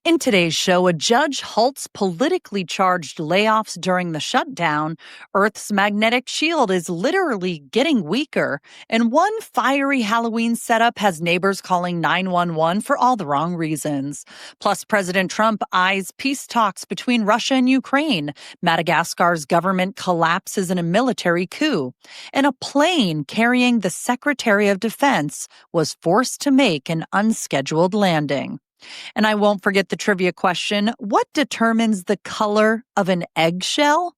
In today's show, a judge halts politically charged layoffs during the shutdown. Earth's magnetic shield is literally getting weaker. And one fiery Halloween setup has neighbors calling 911 for all the wrong reasons. Plus, President Trump eyes peace talks between Russia and Ukraine. Madagascar's government collapses in a military coup. And a plane carrying the Secretary of Defense was forced to make an unscheduled landing. And I won't forget the trivia question: what determines the color of an eggshell?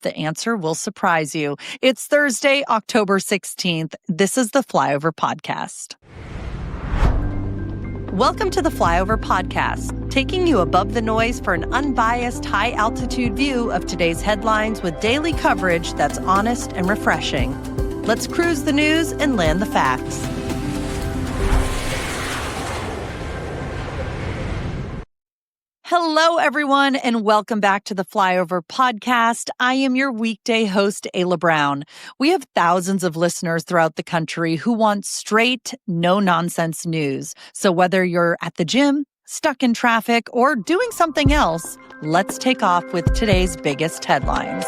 The answer will surprise you. It's Thursday, October 16th. This is the Flyover Podcast. Welcome to the Flyover Podcast, taking you above the noise for an unbiased, high-altitude view of today's headlines with daily coverage that's honest and refreshing. Let's cruise the news and land the facts. Hello, everyone, and welcome back to the Flyover Podcast. I am your weekday host, Ayla Brown. We have thousands of listeners throughout the country who want straight, no-nonsense news. So whether you're at the gym, stuck in traffic, or doing something else, let's take off with today's biggest headlines.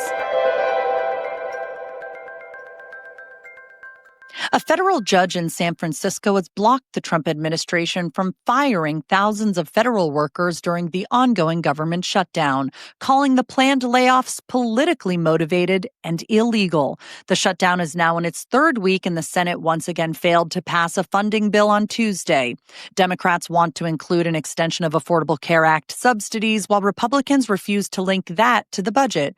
A federal judge in San Francisco has blocked the Trump administration from firing thousands of federal workers during the ongoing government shutdown, calling the planned layoffs politically motivated and illegal. The shutdown is now in its third week, and the Senate once again failed to pass a funding bill on Tuesday. Democrats want to include an extension of Affordable Care Act subsidies, while Republicans refuse to link that to the budget.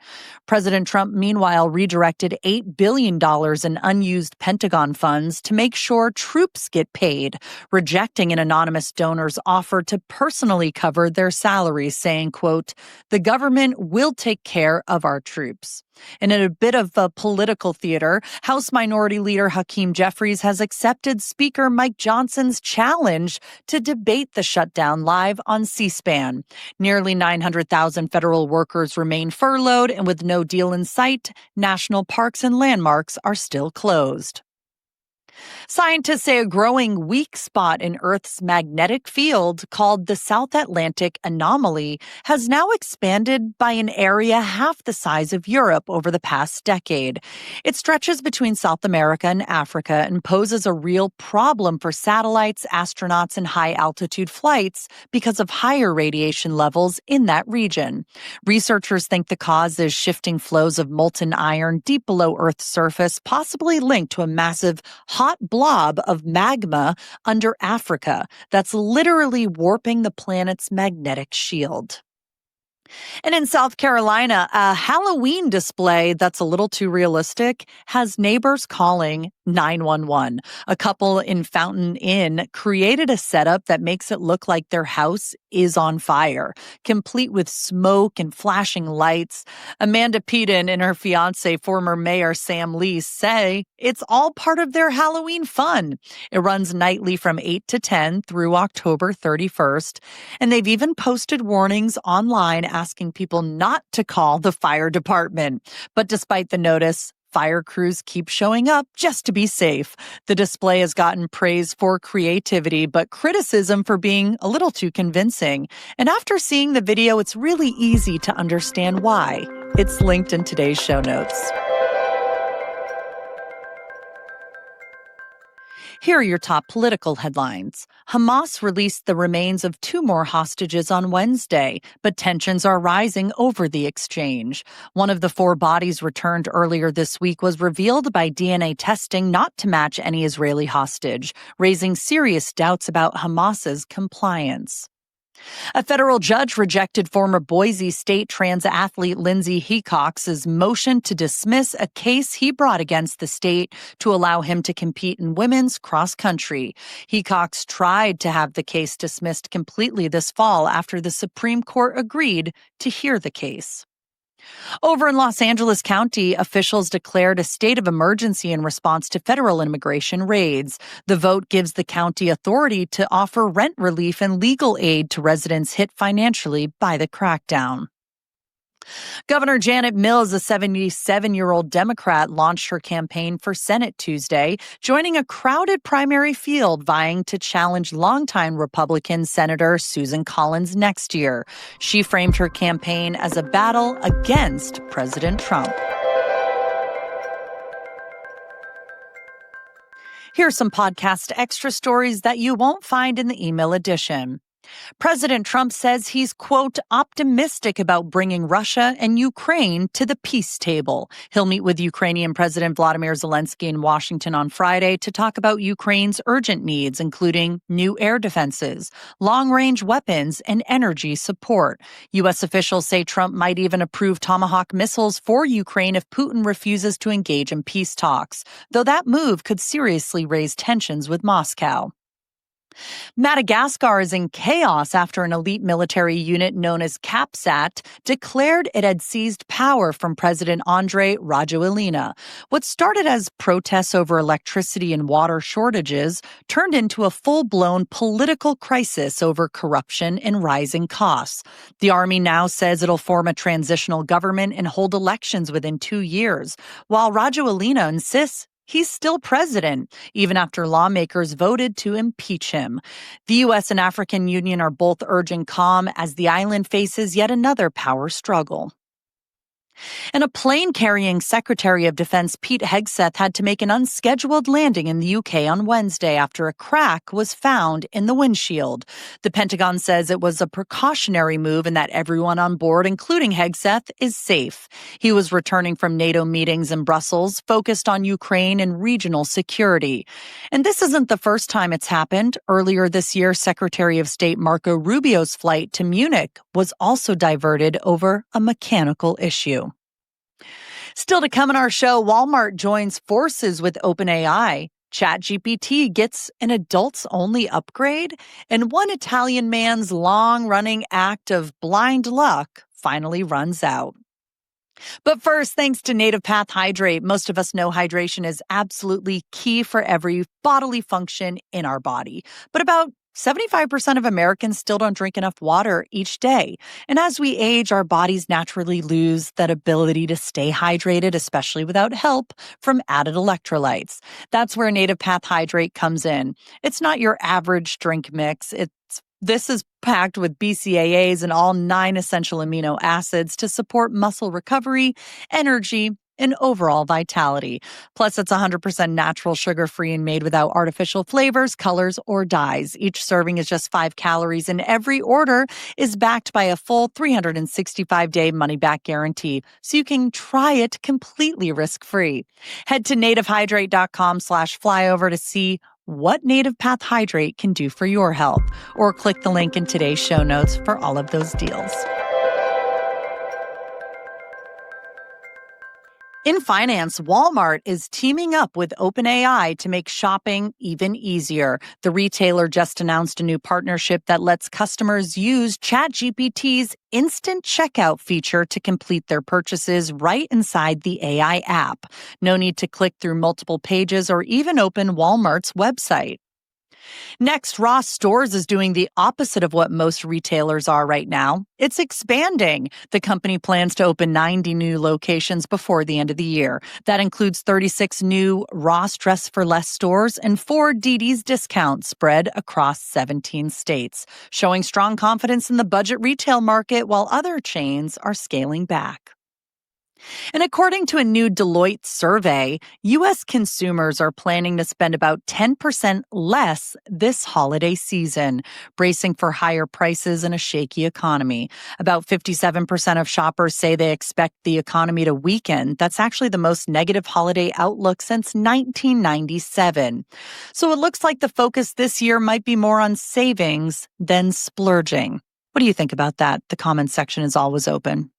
President Trump, meanwhile, redirected $8 billion in unused Pentagon funds to make sure troops get paid, rejecting an anonymous donor's offer to personally cover their salaries, saying, quote, "The government will take care of our troops." And in a bit of a political theater, House Minority Leader Hakeem Jeffries has accepted Speaker Mike Johnson's challenge to debate the shutdown live on C-SPAN. Nearly 900,000 federal workers remain furloughed, and with no deal in sight, national parks and landmarks are still closed. Scientists say a growing weak spot in Earth's magnetic field, called the South Atlantic Anomaly, has now expanded by an area half the size of Europe over the past decade. It stretches between South America and Africa and poses a real problem for satellites, astronauts, and high-altitude flights because of higher radiation levels in that region. Researchers think the cause is shifting flows of molten iron deep below Earth's surface, possibly linked to a massive hot blob of magma under Africa that's literally warping the planet's magnetic shield. And in South Carolina, a Halloween display that's a little too realistic has neighbors calling 911. A couple in Fountain Inn created a setup that makes it look like their house is on fire, complete with smoke and flashing lights. Amanda Peden and her fiance, former Mayor Sam Lee, say it's all part of their Halloween fun. It runs nightly from 8 to 10 through October 31st. And they've even posted warnings online asking people not to call the fire department. But despite the notice, fire crews keep showing up just to be safe. The display has gotten praise for creativity, but criticism for being a little too convincing. And after seeing the video, it's really easy to understand why. It's linked in today's show notes. Here are your top political headlines. Hamas released the remains of 2 more hostages on Wednesday, but tensions are rising over the exchange. One of the 4 bodies returned earlier this week was revealed by DNA testing not to match any Israeli hostage, raising serious doubts about Hamas's compliance. A federal judge rejected former Boise State trans athlete Lindsey Hecox's motion to dismiss a case he brought against the state to allow him to compete in women's cross country. Hecox tried to have the case dismissed completely this fall after the Supreme Court agreed to hear the case. Over in Los Angeles County, officials declared a state of emergency in response to federal immigration raids. The vote gives the county authority to offer rent relief and legal aid to residents hit financially by the crackdown. Governor Janet Mills, a 77-year-old Democrat, launched her campaign for Senate Tuesday, joining a crowded primary field vying to challenge longtime Republican Senator Susan Collins next year. She framed her campaign as a battle against President Trump. Here are some podcast extra stories that you won't find in the email edition. President Trump says he's, quote, optimistic about bringing Russia and Ukraine to the peace table. He'll meet with Ukrainian President Vladimir Zelensky in Washington on Friday to talk about Ukraine's urgent needs, including new air defenses, long-range weapons, and energy support. U.S. officials say Trump might even approve Tomahawk missiles for Ukraine if Putin refuses to engage in peace talks, though that move could seriously raise tensions with Moscow. Madagascar is in chaos after an elite military unit known as CAPSAT declared it had seized power from President Andry Rajoelina. What started as protests over electricity and water shortages turned into a full-blown political crisis over corruption and rising costs. The army now says it'll form a transitional government and hold elections within 2 years, while Rajoelina insists he's still president, even after lawmakers voted to impeach him. The U.S. and African Union are both urging calm as the island faces yet another power struggle. And a plane carrying Secretary of Defense Pete Hegseth had to make an unscheduled landing in the UK on Wednesday after a crack was found in the windshield. The Pentagon says it was a precautionary move and that everyone on board, including Hegseth, is safe. He was returning from NATO meetings in Brussels, focused on Ukraine and regional security. And this isn't the first time it's happened. Earlier this year, Secretary of State Marco Rubio's flight to Munich was also diverted over a mechanical issue. Still to come in our show, Walmart joins forces with OpenAI. ChatGPT gets an adults-only upgrade, and one Italian man's long-running act of blind luck finally runs out. But first, thanks to Native Path Hydrate. Most of us know hydration is absolutely key for every bodily function in our body. But about 75% of Americans still don't drink enough water each day. And as we age, our bodies naturally lose that ability to stay hydrated, especially without help from added electrolytes. That's where Native Path Hydrate comes in. It's not your average drink mix. This is packed with BCAAs and all 9 essential amino acids to support muscle recovery, energy, and overall vitality. Plus, it's 100% natural, sugar-free, and made without artificial flavors, colors, or dyes. Each serving is just 5 calories, and every order is backed by a full 365-day money-back guarantee, so you can try it completely risk-free. Head to nativehydrate.com/flyover to see what Native Path Hydrate can do for your health, or click the link in today's show notes for all of those deals. In finance, Walmart is teaming up with OpenAI to make shopping even easier. The retailer just announced a new partnership that lets customers use ChatGPT's instant checkout feature to complete their purchases right inside the AI app. No need to click through multiple pages or even open Walmart's website. Next, Ross Stores is doing the opposite of what most retailers are right now. It's expanding. The company plans to open 90 new locations before the end of the year. That includes 36 new Ross Dress for Less stores and 4 dd's discounts spread across 17 states, showing strong confidence in the budget retail market while other chains are scaling back. And according to a new Deloitte survey, U.S. consumers are planning to spend about 10% less this holiday season, bracing for higher prices and a shaky economy. About 57% of shoppers say they expect the economy to weaken. That's actually the most negative holiday outlook since 1997. So it looks like the focus this year might be more on savings than splurging. What do you think about that? The comment section is always open.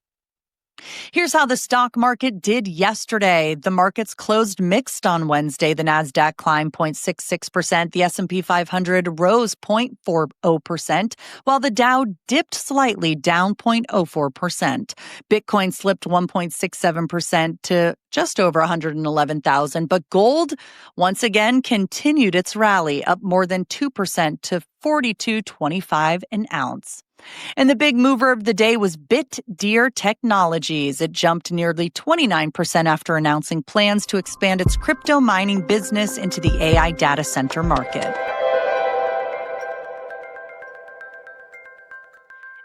Here's how the stock market did yesterday. The markets closed mixed on Wednesday. The Nasdaq climbed 0.66%. The S&P 500 rose 0.40%, while the Dow dipped slightly, down 0.04%. Bitcoin slipped 1.67% to just over 111,000. But gold, once again, continued its rally, up more than 2% to $42.25 an ounce. And the big mover of the day was Bitdeer Technologies. It jumped nearly 29% after announcing plans to expand its crypto mining business into the AI data center market.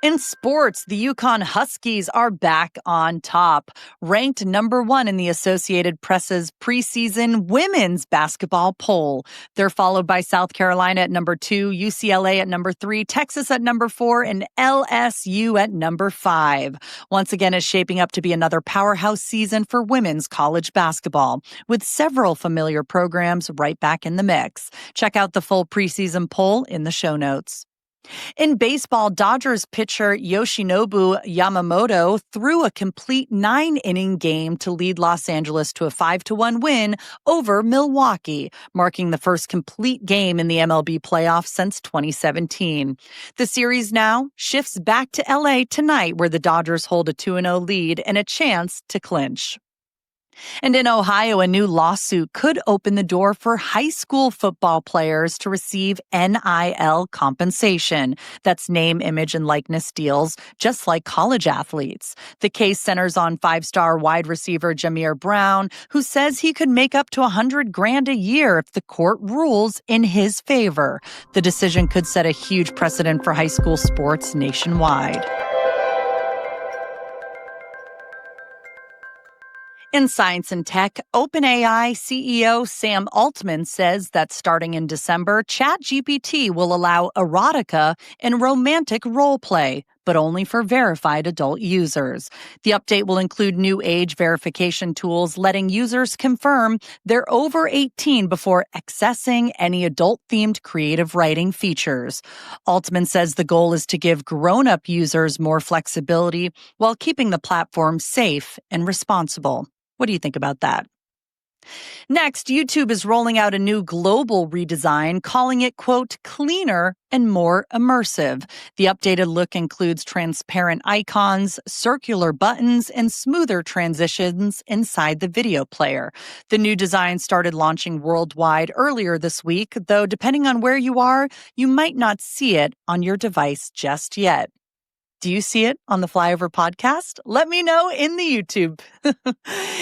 In sports, the Yukon Huskies are back on top, ranked number 1 in the Associated Press's preseason women's basketball poll. They're followed by South Carolina at number 2, UCLA at number 3, Texas at number 4, and LSU at number 5. Once again, it's shaping up to be another powerhouse season for women's college basketball, with several familiar programs right back in the mix. Check out the full preseason poll in the show notes. In baseball, Dodgers pitcher Yoshinobu Yamamoto threw a complete 9-inning game to lead Los Angeles to a 5-1 win over Milwaukee, marking the first complete game in the MLB playoffs since 2017. The series now shifts back to LA tonight, where the Dodgers hold a 2-0 lead and a chance to clinch. And in Ohio, a new lawsuit could open the door for high school football players to receive NIL compensation. That's name, image, and likeness deals, just like college athletes. The case centers on 5-star wide receiver Jameer Brown, who says he could make up to $100,000 a year if the court rules in his favor. The decision could set a huge precedent for high school sports nationwide. In science and tech, OpenAI CEO Sam Altman says that starting in December, ChatGPT will allow erotica and romantic role play, but only for verified adult users. The update will include new age verification tools, letting users confirm they're over 18 before accessing any adult-themed creative writing features. Altman says the goal is to give grown-up users more flexibility while keeping the platform safe and responsible. What do you think about that? Next, YouTube is rolling out a new global redesign, calling it, quote, cleaner and more immersive. The updated look includes transparent icons, circular buttons, and smoother transitions inside the video player. The new design started launching worldwide earlier this week, though depending on where you are, you might not see it on your device just yet. Do you see it on the Flyover podcast? Let me know in the YouTube.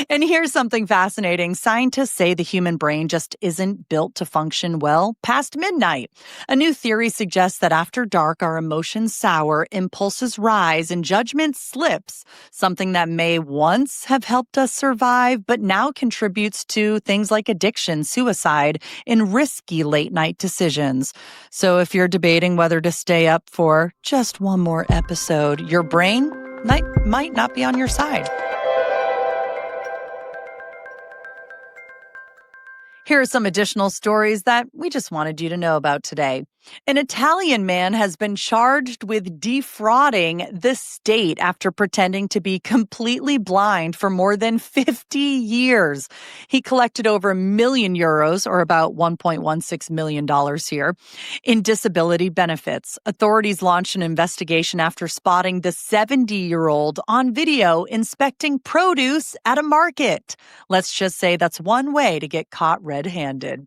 And here's something fascinating. Scientists say the human brain just isn't built to function well past midnight. A new theory suggests that after dark, our emotions sour, impulses rise, and judgment slips, something that may once have helped us survive, but now contributes to things like addiction, suicide, and risky late-night decisions. So if you're debating whether to stay up for just one more episode, your brain might not be on your side. Here are some additional stories that we just wanted you to know about today. An Italian man has been charged with defrauding the state after pretending to be completely blind for more than 50 years. He collected over €1 million, or about $1.16 million here, in disability benefits. Authorities launched an investigation after spotting the 70-year-old on video inspecting produce at a market. Let's just say that's one way to get caught red-handed.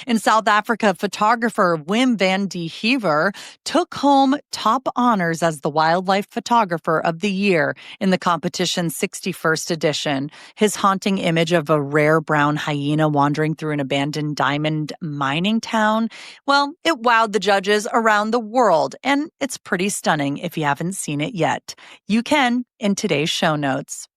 In South Africa, photographer Wim van de Heever took home top honors as the Wildlife Photographer of the Year in the competition's 61st edition. His haunting image of a rare brown hyena wandering through an abandoned diamond mining town, well, it wowed the judges around the world, and it's pretty stunning if you haven't seen it yet. You can in today's show notes.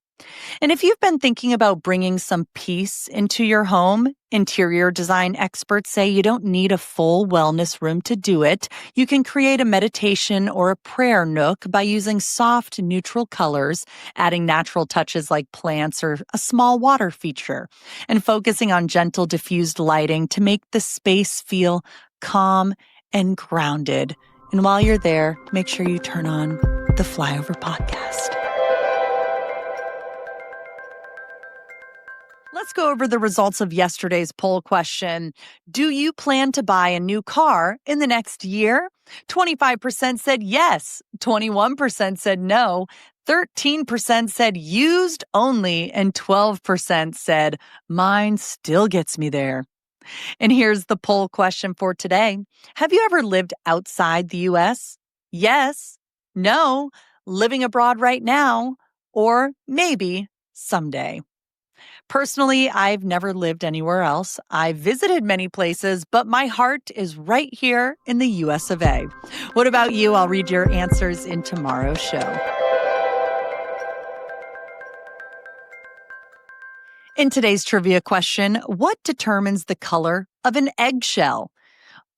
And if you've been thinking about bringing some peace into your home, interior design experts say you don't need a full wellness room to do it. You can create a meditation or a prayer nook by using soft, neutral colors, adding natural touches like plants or a small water feature, and focusing on gentle, diffused lighting to make the space feel calm and grounded. And while you're there, make sure you turn on the Flyover podcast. Let's go over the results of yesterday's poll question. Do you plan to buy a new car in the next year? 25% said yes, 21% said no, 13% said used only, and 12% said mine still gets me there. And here's the poll question for today. Have you ever lived outside the U.S.? yes, no, living abroad right now, or maybe someday. Personally, I've never lived anywhere else. I've visited many places, but my heart is right here in the US of A. What about you? I'll read your answers in tomorrow's show. In today's trivia question, what determines the color of an eggshell?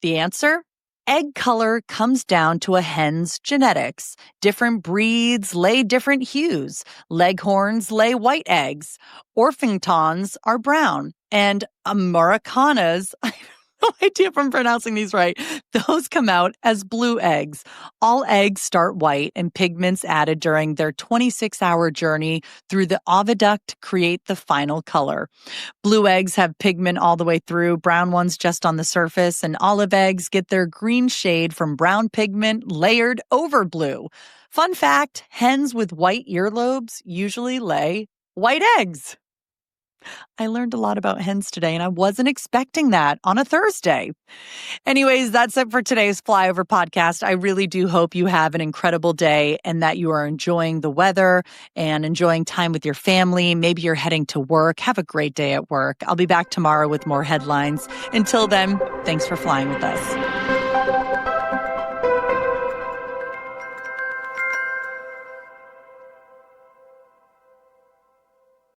The answer? Egg color comes down to a hen's genetics. Different breeds lay different hues. Leghorns lay white eggs. Orpingtons are brown. And Americanas, I have no idea if I'm pronouncing these right, those come out as blue eggs. All eggs start white and pigments added during their 26-hour journey through the oviduct create the final color. Blue eggs have pigment all the way through, brown ones just on the surface, and olive eggs get their green shade from brown pigment layered over blue. Fun fact, hens with white earlobes usually lay white eggs. I learned a lot about hens today, and I wasn't expecting that on a Thursday. Anyways, that's it for today's Flyover podcast. I really do hope you have an incredible day and that you are enjoying the weather and enjoying time with your family. Maybe you're heading to work. Have a great day at work. I'll be back tomorrow with more headlines. Until then, thanks for flying with us.